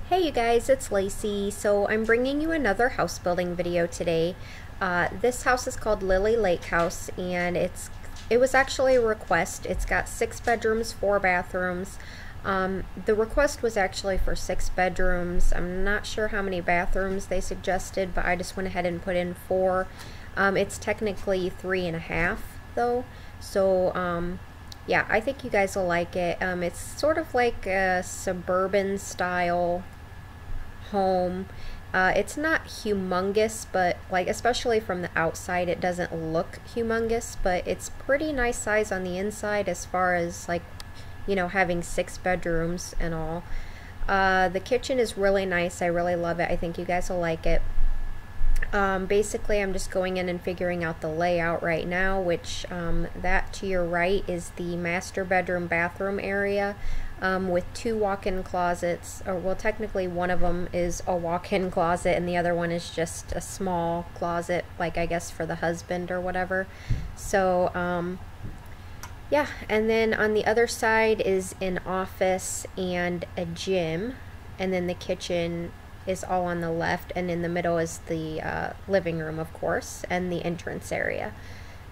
Hey you guys, it's Lacey. So I'm bringing you another house building video today. This house is called Lily Lake House, and it was actually a request. It's got 6 bedrooms, 4 bathrooms. The request was actually for 6 bedrooms. I'm not sure how many bathrooms they suggested, but I just went ahead and put in 4. It's technically 3.5 though. So yeah, I think you guys will like it. It's sort of like a suburban style home. It's not humongous, but like especially from the outside it doesn't look humongous, but it's pretty nice size on the inside as far as like, you know, having 6 bedrooms and all. The kitchen is really nice. I really love it. I think you guys will like it. Basically I'm just going in and figuring out the layout right now, which that to your right is the master bedroom bathroom area, with 2 walk-in closets, or well, technically one of them is a walk-in closet and the other one is just a small closet, like I guess for the husband or whatever. So yeah, and then on the other side is an office and a gym, and then the kitchen is all on the left, and in the middle is the living room, of course, and the entrance area.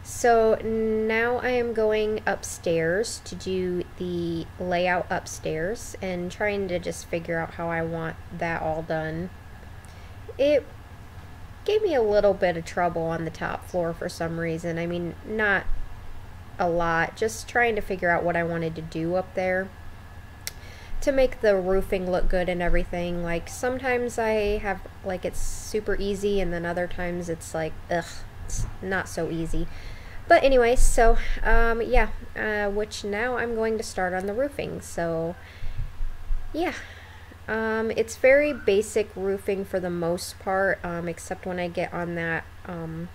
So now I am going upstairs to do the layout upstairs and trying to just figure out how I want that all done. It gave me a little bit of trouble on the top floor for some reason. I mean, not a lot, just trying to figure out what I wanted to do up there to make the roofing look good and everything. Like sometimes I have like it's super easy, and then other times it's like ugh, it's not so easy. But anyway, so yeah, which now I'm going to start on the roofing. So yeah, it's very basic roofing for the most part, except when I get on that on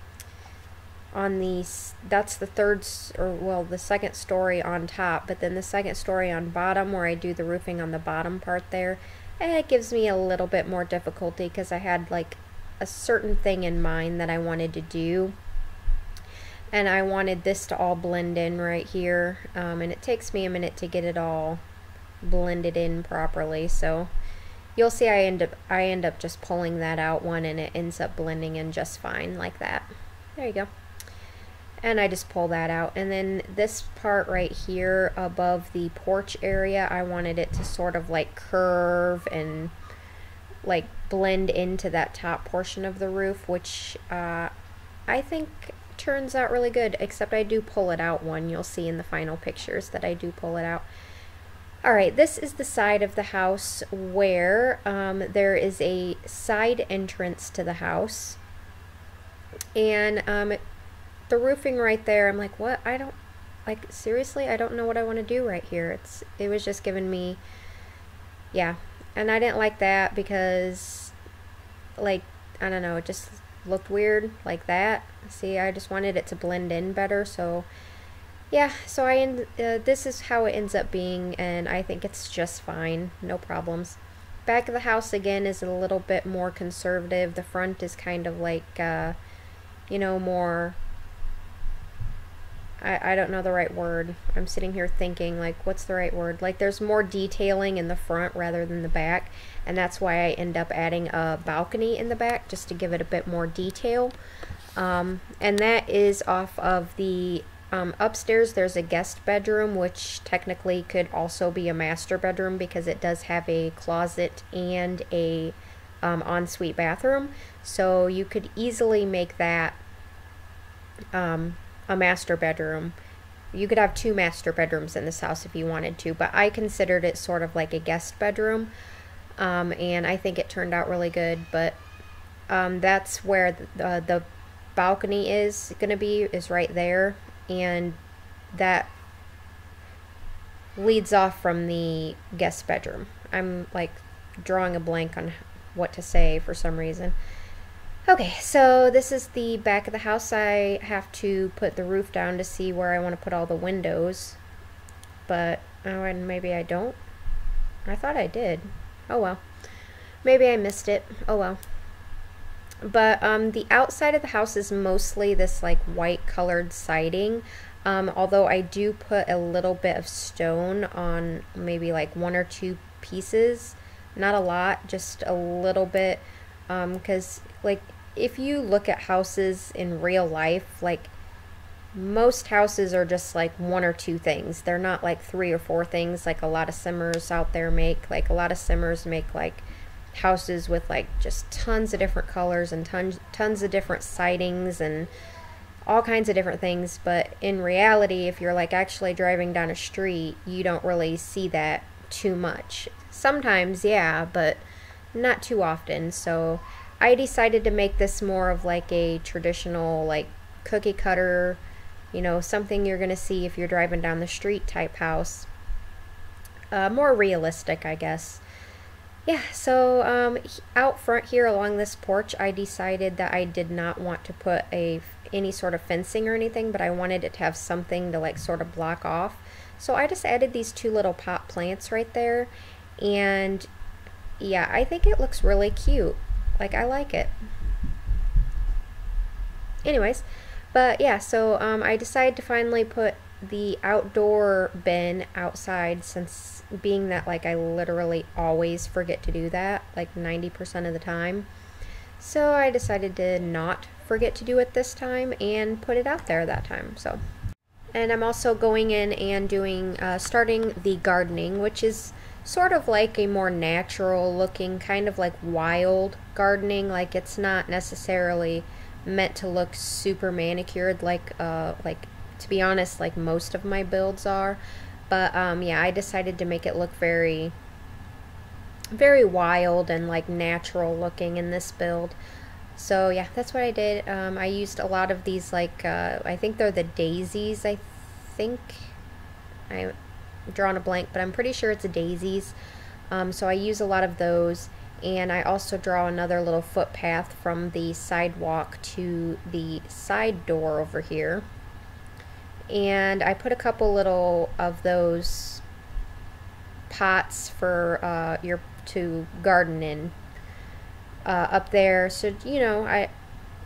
the, that's the third, or well, the second story on top, but then the second story on bottom, where I do the roofing on the bottom part there, it gives me a little bit more difficulty because I had like a certain thing in mind that I wanted to do, and I wanted this to all blend in right here, and it takes me a minute to get it all blended in properly. So you'll see I end up just pulling that out one, and it ends up blending in just fine like that. There you go. And I just pull that out, and then this part right here above the porch area, I wanted it to sort of like curve and like blend into that top portion of the roof, which I think turns out really good, except I do pull it out one. You'll see in the final pictures that I do pull it out. Alright, this is the side of the house where there is a side entrance to the house, and the roofing right there, I'm like, what? I don't, like, seriously, I don't know what I want to do right here. It was just giving me, yeah, and I didn't like that because, like, I don't know, it just looked weird like that. See, I just wanted it to blend in better, so yeah, so this is how it ends up being, and I think it's just fine, no problems. Back of the house again is a little bit more conservative. The front is kind of like, you know, more, I don't know the right word. I'm sitting here thinking, like, what's the right word? Like, there's more detailing in the front rather than the back, and that's why I end up adding a balcony in the back, just to give it a bit more detail. And that is off of the upstairs. There's a guest bedroom, which technically could also be a master bedroom because it does have a closet and a ensuite bathroom. So you could easily make that a master bedroom. You could have 2 master bedrooms in this house if you wanted to, but I considered it sort of like a guest bedroom, and I think it turned out really good. But that's where the balcony is gonna be, is right there, and that leads off from the guest bedroom. I'm like drawing a blank on what to say for some reason. Okay, so this is the back of the house. I have to put the roof down to see where I want to put all the windows, but oh, and maybe I don't. I thought I did. Oh well, maybe I missed it. Oh well. But the outside of the house is mostly this like white colored siding, although I do put a little bit of stone on maybe like 1 or 2 pieces not a lot, just a little bit, because like if you look at houses in real life, like most houses are just like one or two things. They're not like three or four things like a lot of simmers out there make. Like a lot of simmers make like houses with like just tons of different colors and tons of different sidings and all kinds of different things. But in reality, if you're like actually driving down a street, you don't really see that too much. Sometimes, yeah, but not too often. So I decided to make this more of like a traditional like cookie cutter, you know, something you're gonna see if you're driving down the street type house. More realistic, I guess. Yeah, so out front here along this porch, I decided that I did not want to put any sort of fencing or anything, but I wanted it to have something to like sort of block off. So I just added these two little pot plants right there, and yeah, I think it looks really cute. Like, I like it. Anyways, but yeah, so I decided to finally put the outdoor bin outside, since being that like I literally always forget to do that like 90% of the time. So I decided to not forget to do it this time and put it out there that time. So, and I'm also going in and doing starting the gardening, which is sort of like a more natural looking, kind of like wild gardening. Like, it's not necessarily meant to look super manicured like to be honest, like most of my builds are. But yeah, I decided to make it look very wild and like natural looking in this build. So yeah, that's what I did. I used a lot of these like I think they're the daisies. I think I'm drawing a blank, but I'm pretty sure it's a daisies. So I use a lot of those, and I also draw another little footpath from the sidewalk to the side door over here. And I put a couple little of those pots for to garden in up there, so you know, I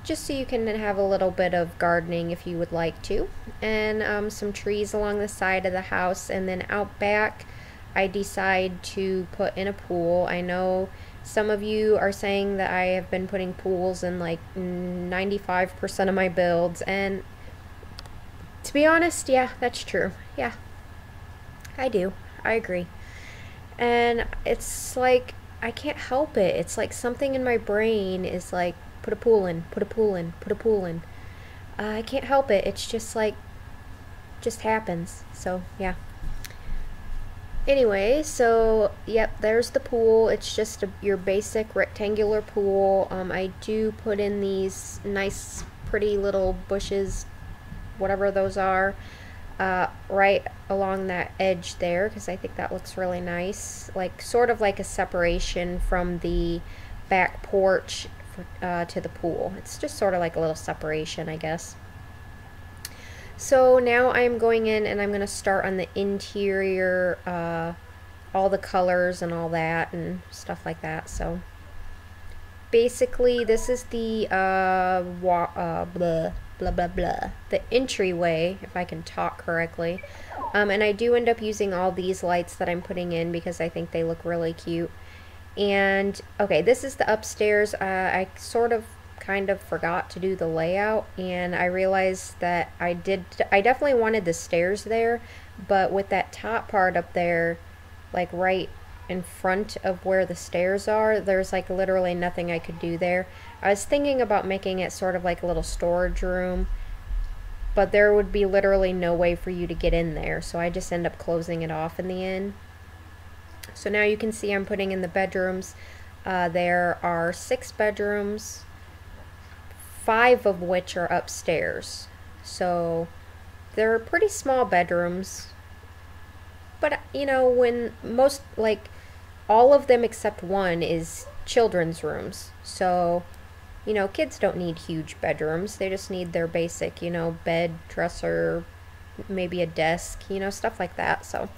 just so you can have a little bit of gardening if you would like to, and some trees along the side of the house. And then out back, I decide to put in a pool. I know some of you are saying that I have been putting pools in like 95% of my builds, and to be honest, yeah, that's true. Yeah, I do. I agree. And it's like, I can't help it. It's like something in my brain is like, put a pool in, put a pool in, put a pool in. I can't help it. It's just like, just happens. So, yeah. Anyway, so, yep, there's the pool. It's just your basic rectangular pool. I do put in these nice, pretty little bushes, whatever those are, right along that edge there, because I think that looks really nice, like sort of like a separation from the back porch to the pool. It's just sort of like a little separation, I guess. So now I'm going in and I'm going to start on the interior, all the colors and all that and stuff like that. So basically this is the the entryway, if I can talk correctly. And I do end up using all these lights that I'm putting in because I think they look really cute. And okay, this is the upstairs. I sort of kind of forgot to do the layout, and I realized that I definitely wanted the stairs there, but with that top part up there, like right in front of where the stairs are, there's like literally nothing I could do there. I was thinking about making it sort of like a little storage room, but there would be literally no way for you to get in there, so I just end up closing it off in the end. So now you can see I'm putting in the bedrooms. There are 6 bedrooms, 5 of which are upstairs. So they're pretty small bedrooms, but you know, when most, like all of them except one is children's rooms. So, you know, kids don't need huge bedrooms. They just need their basic, you know, bed, dresser, maybe a desk, you know, stuff like that. So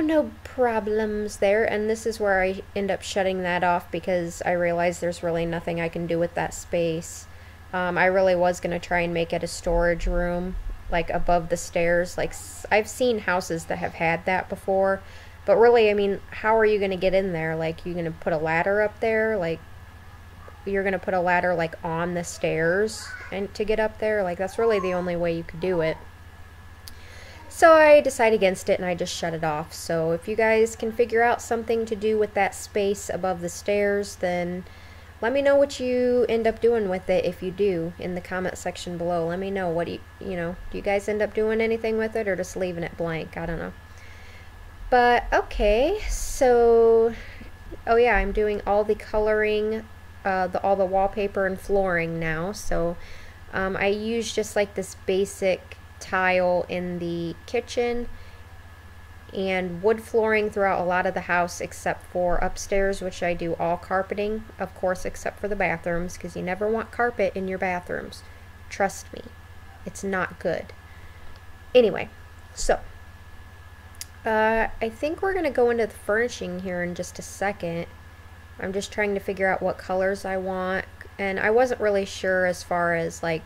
no problems there. And this is where I end up shutting that off because I realize there's really nothing I can do with that space. I really was going to try and make it a storage room, like above the stairs. Like, I've seen houses that have had that before, But really, I mean, how are you going to get in there? Like, you going to put a ladder up there? Like, you're going to put a ladder, like, on the stairs and to get up there? Like, that's really the only way you could do it. So I decided against it and I just shut it off. So if you guys can figure out something to do with that space above the stairs, then let me know what you end up doing with it if you do in the comment section below. Let me know what do you guys end up doing anything with it or just leaving it blank? I don't know. But okay, so oh yeah, I'm doing all the coloring, all the wallpaper and flooring now. So I use just like this basic tile in the kitchen and wood flooring throughout a lot of the house except for upstairs, which I do all carpeting, of course, except for the bathrooms, because you never want carpet in your bathrooms. Trust me, it's not good. Anyway, so I think we're going to go into the furnishing here in just a second. I'm just trying to figure out what colors I want, and I wasn't really sure as far as like,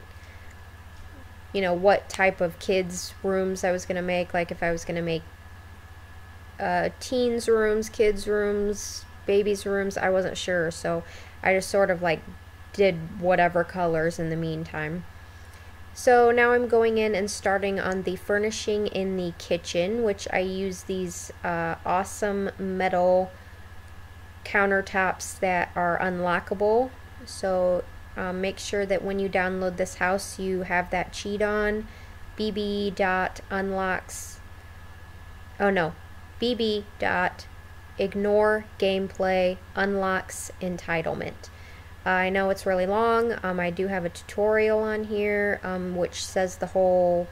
you know, what type of kids rooms I was going to make, like if I was going to make teens rooms, kids rooms, babies rooms. I wasn't sure, so I just sort of like did whatever colors in the meantime. So now I'm going in and starting on the furnishing in the kitchen, which I use these awesome metal countertops that are unlockable. So make sure that when you download this house you have that cheat on, bb.unlocks, oh no, bb.ignore gameplay unlocks entitlement. I know it's really long. I do have a tutorial on here which says the whole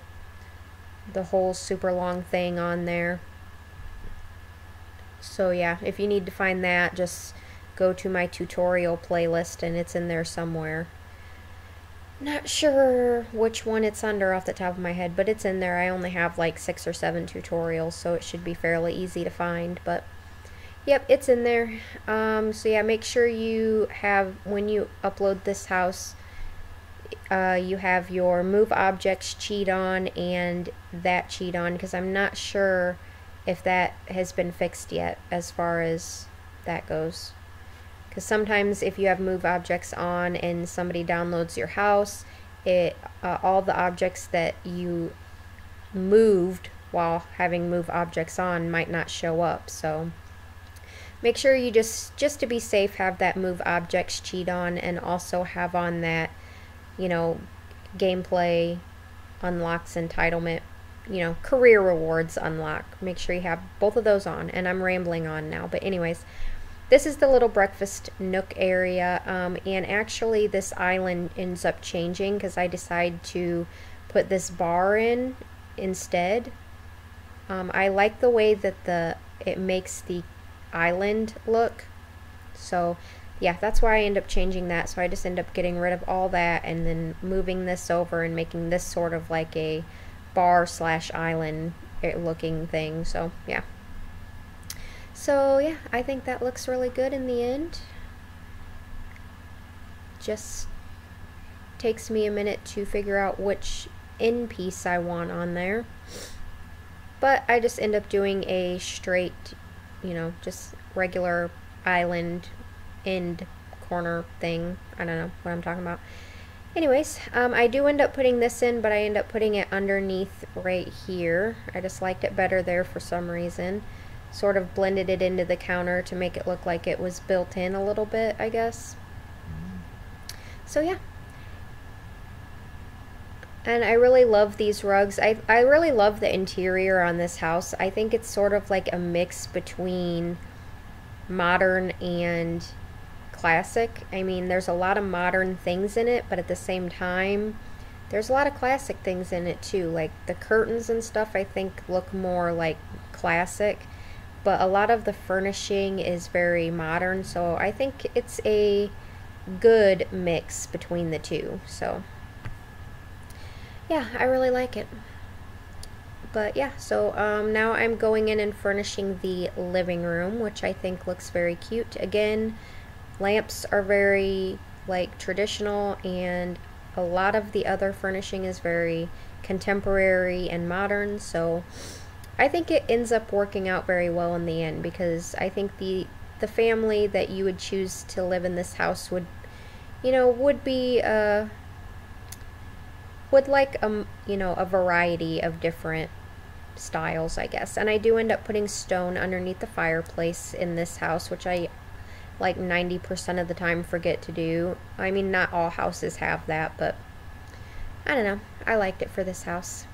super long thing on there. So yeah, if you need to find that, just go to my tutorial playlist and it's in there somewhere. Not sure which one it's under off the top of my head, but it's in there. I only have like 6 or 7 tutorials, so it should be fairly easy to find, but yep, it's in there. So yeah, make sure you have, when you upload this house, you have your move objects cheat on and that cheat on, because I'm not sure if that has been fixed yet as far as that goes. Because sometimes if you have move objects on and somebody downloads your house, all the objects that you moved while having move objects on might not show up. So make sure you just to be safe, have that move objects cheat on and also have on that, you know, gameplay unlocks entitlement, you know, career rewards unlock. Make sure you have both of those on. And I'm rambling on now, but anyways, this is the little breakfast nook area, and actually this island ends up changing because I decide to put this bar in instead. I like the way that it makes the island look, so yeah, that's why I end up changing that. So I just end up getting rid of all that and then moving this over and making this sort of like a bar slash island looking thing. So yeah. So yeah, I think that looks really good in the end. Just takes me a minute to figure out which end piece I want on there. But I just end up doing a straight, you know, just regular island end corner thing. I don't know what I'm talking about. Anyways, I do end up putting this in, but I end up putting it underneath right here. I just liked it better there for some reason. Sort of blended it into the counter to make it look like it was built in a little bit, I guess. So yeah. And I really love these rugs. I really love the interior on this house. I think it's sort of like a mix between modern and classic. I mean, there's a lot of modern things in it, but at the same time, there's a lot of classic things in it too. Like the curtains and stuff I think look more like classic, but a lot of the furnishing is very modern, so I think it's a good mix between the two. So yeah, I really like it. But yeah, so now I'm going in and furnishing the living room, which I think looks very cute. Again, lamps are very like traditional, and a lot of the other furnishing is very contemporary and modern, so I think it ends up working out very well in the end, because I think the family that you would choose to live in this house would, you know, would be would like you know, a variety of different styles, I guess. And I do end up putting stone underneath the fireplace in this house, which I like 90% of the time forget to do. I mean, not all houses have that, but I don't know, I liked it for this house.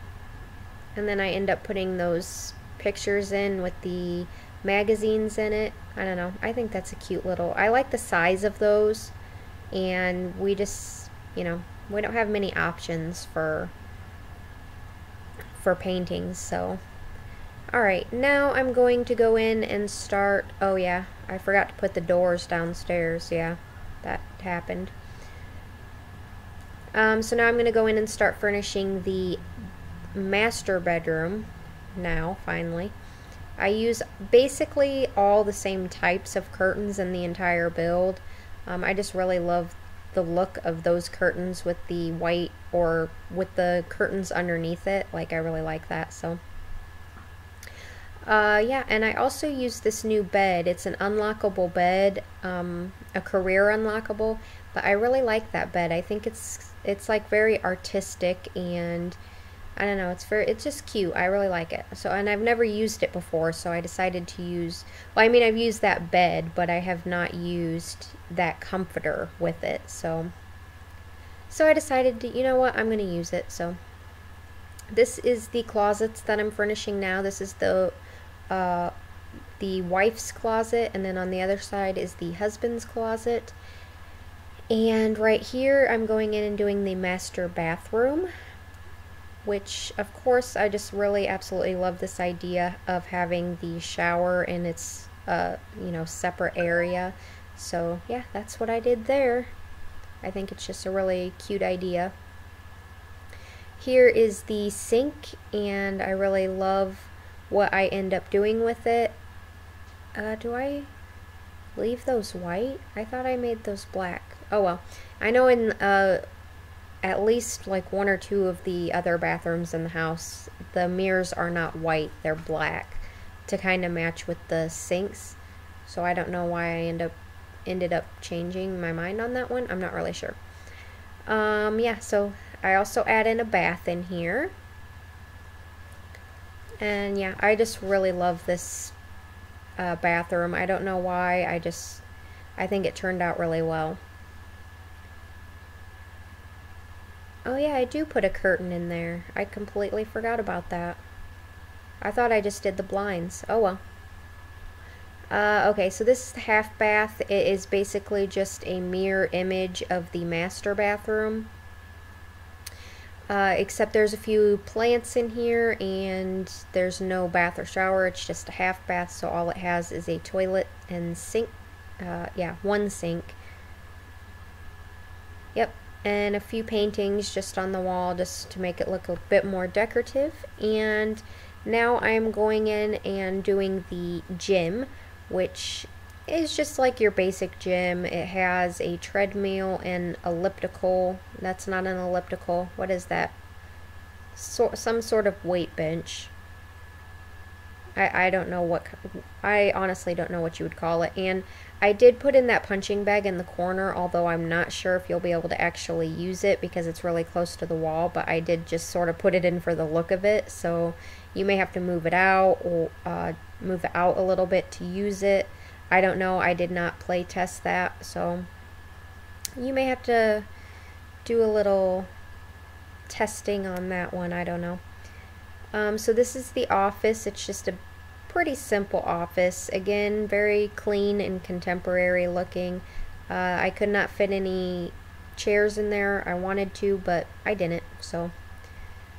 And then I end up putting those pictures in with the magazines in it. I don't know, I think that's a cute little, I like the size of those, and we just, you know, we don't have many options for paintings, so. Alright, now I'm going to go in and start, oh yeah, I forgot to put the doors downstairs, yeah, that happened. So now I'm going to go in and start furnishing the master bedroom now, finally. I use basically all the same types of curtains in the entire build. I just really love the look of those curtains with the white, or with the curtains underneath it. Like, I really like that, so. Yeah, and I also use this new bed. It's an unlockable bed, a career unlockable, but I really like that bed. I think it's like very artistic, and I don't know, it's just cute. I really like it. So, and I've never used it before, so I decided to use, well, I mean, I've used that bed, but I have not used that comforter with it, so I decided to, you know what, I'm going to use it. So this is the closets that I'm furnishing now. This is the wife's closet, and then on the other side is the husband's closet. And right here I'm going in and doing the master bathroom, which of course I just really absolutely love this idea of having the shower in its you know, separate area. So yeah, that's what I did there. I think it's just a really cute idea. Here is the sink, and I really love what I end up doing with it. Do I leave those white? I thought I made those black. Oh well. I know in at least like one or two of the other bathrooms in the house, the mirrors are not white, they're black, to kind of match with the sinks. So I don't know why I ended up changing my mind on that one. I'm not really sure. Yeah, so I also add in a bath in here. And yeah, I just really love this bathroom. I don't know why, I think it turned out really well. Oh yeah, I do put a curtain in there. I completely forgot about that. I thought I just did the blinds. Oh well. Okay, so this is the half bath. It is basically just a mirror image of the master bathroom. Except there's a few plants in here, and there's no bath or shower. It's just a half bath, so all it has is a toilet and sink. Yeah, one sink. Yep, and a few paintings just on the wall, just to make it look a bit more decorative. And now I'm going in and doing the gym, which is just like your basic gym. It has a treadmill and elliptical. That's not an elliptical. What is that? Some sort of weight bench. I don't know what, I honestly don't know what you would call it. And I did put in that punching bag in the corner, although I'm not sure if you'll be able to actually use it because it's really close to the wall, but I did just sort of put it in for the look of it. So you may have to move it out, or move it out a little bit to use it. I don't know, I did not play test that, so you may have to do a little testing on that one, I don't know. So this is the office. It's just a pretty simple office. Again, very clean and contemporary looking. I could not fit any chairs in there. I wanted to, but I didn't, so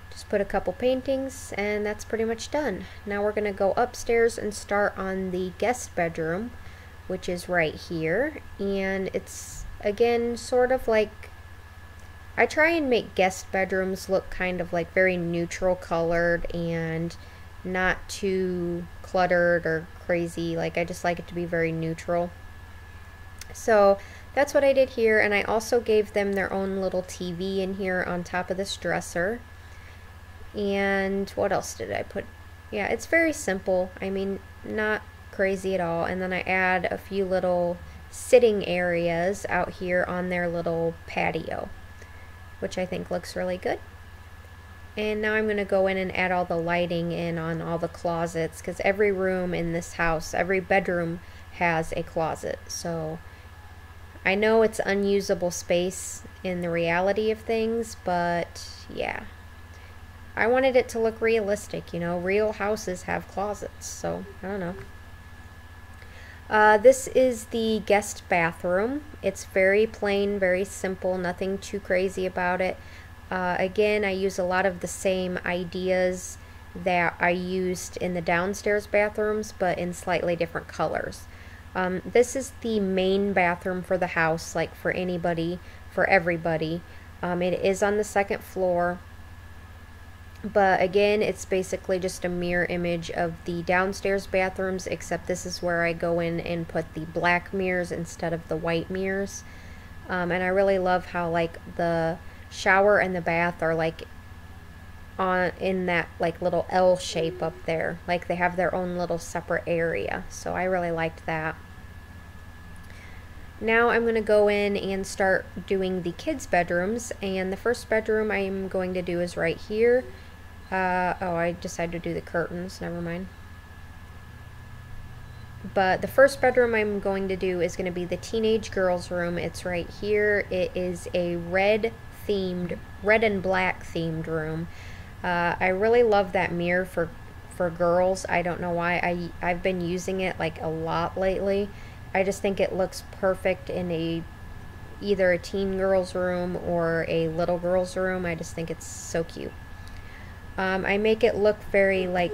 just put a couple paintings, and that's pretty much done. Now we're gonna go upstairs and start on the guest bedroom, which is right here. And it's, again, sort of like, I try and make guest bedrooms look kind of like very neutral colored and not too cluttered or crazy. Like, I just like it to be very neutral. So that's what I did here, and I also gave them their own little TV in here on top of this dresser. And what else did I put yeah, it's very simple. I mean, not crazy at all. And then I add a few little sitting areas out here on their little patio, which I think looks really good. And now I'm going to go in and add all the lighting in on all the closets, because every room in this house, every bedroom has a closet. So I know it's unusable space in the reality of things, but yeah. I wanted it to look realistic, you know. Real houses have closets, so I don't know. This is the guest bathroom. It's very plain, very simple, nothing too crazy about it. Again, I use a lot of the same ideas that I used in the downstairs bathrooms, but in slightly different colors. This is the main bathroom for the house, like for anybody, for everybody. It is on the second floor, but again, it's basically just a mirror image of the downstairs bathrooms, except this is where I go in and put the black mirrors instead of the white mirrors. And I really love how like the shower and the bath are like in that like little L shape up there, like they have their own little separate area. So I really liked that. Now I'm going to go in and start doing the kids' bedrooms, and the first bedroom I'm going to do is right here. Oh, I decided to do the curtains, never mind. But the first bedroom I'm going to do is going to be the teenage girls' room. It's right here. It is a red and black themed room. I really love that mirror for girls. I don't know why. I've been using it like a lot lately. I just think it looks perfect in either a teen girl's room or a little girl's room. I just think it's so cute. I make it look very like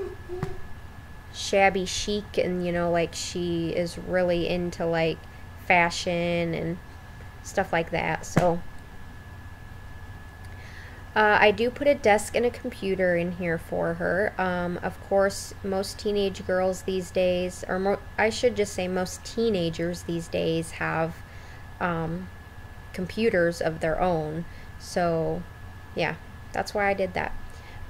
shabby chic, and you know, like she is really into like fashion and stuff like that. So I do put a desk and a computer in here for her. Of course, most teenage girls these days, or I should just say most teenagers these days, have computers of their own. So yeah, that's why I did that.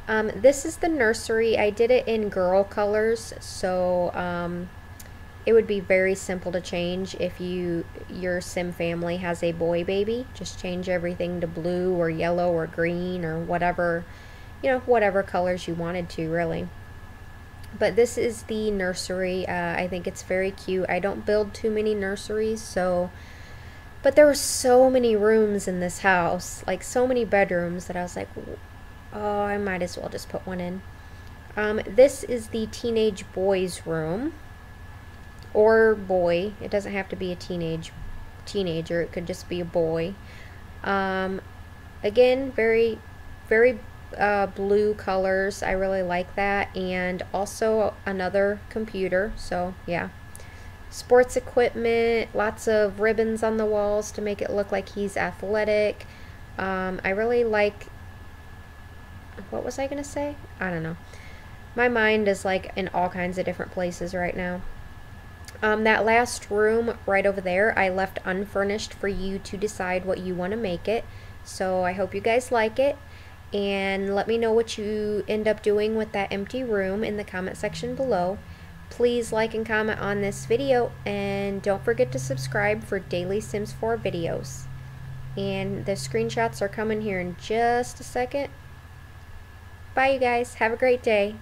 This is the nursery. I did it in girl colors, so it would be very simple to change if your sim family has a boy baby. Just change everything to blue or yellow or green or whatever, you know, whatever colors you wanted to, really. But this is the nursery. I think it's very cute. I don't build too many nurseries, but there were so many rooms in this house, like so many bedrooms, that I was like, oh, I might as well just put one in. This is the teenage boys' room. Or boy. It doesn't have to be a teenager. It could just be a boy. Again, very, very blue colors. I really like that. And also another computer. So, yeah. Sports equipment. Lots of ribbons on the walls to make it look like he's athletic. I really like... What was I going to say? I don't know. My mind is like in all kinds of different places right now. That last room right over there, I left unfurnished for you to decide what you want to make it. So I hope you guys like it. And let me know what you end up doing with that empty room in the comment section below. Please like and comment on this video. And don't forget to subscribe for daily Sims 4 videos. And the screenshots are coming here in just a second. Bye, you guys. Have a great day.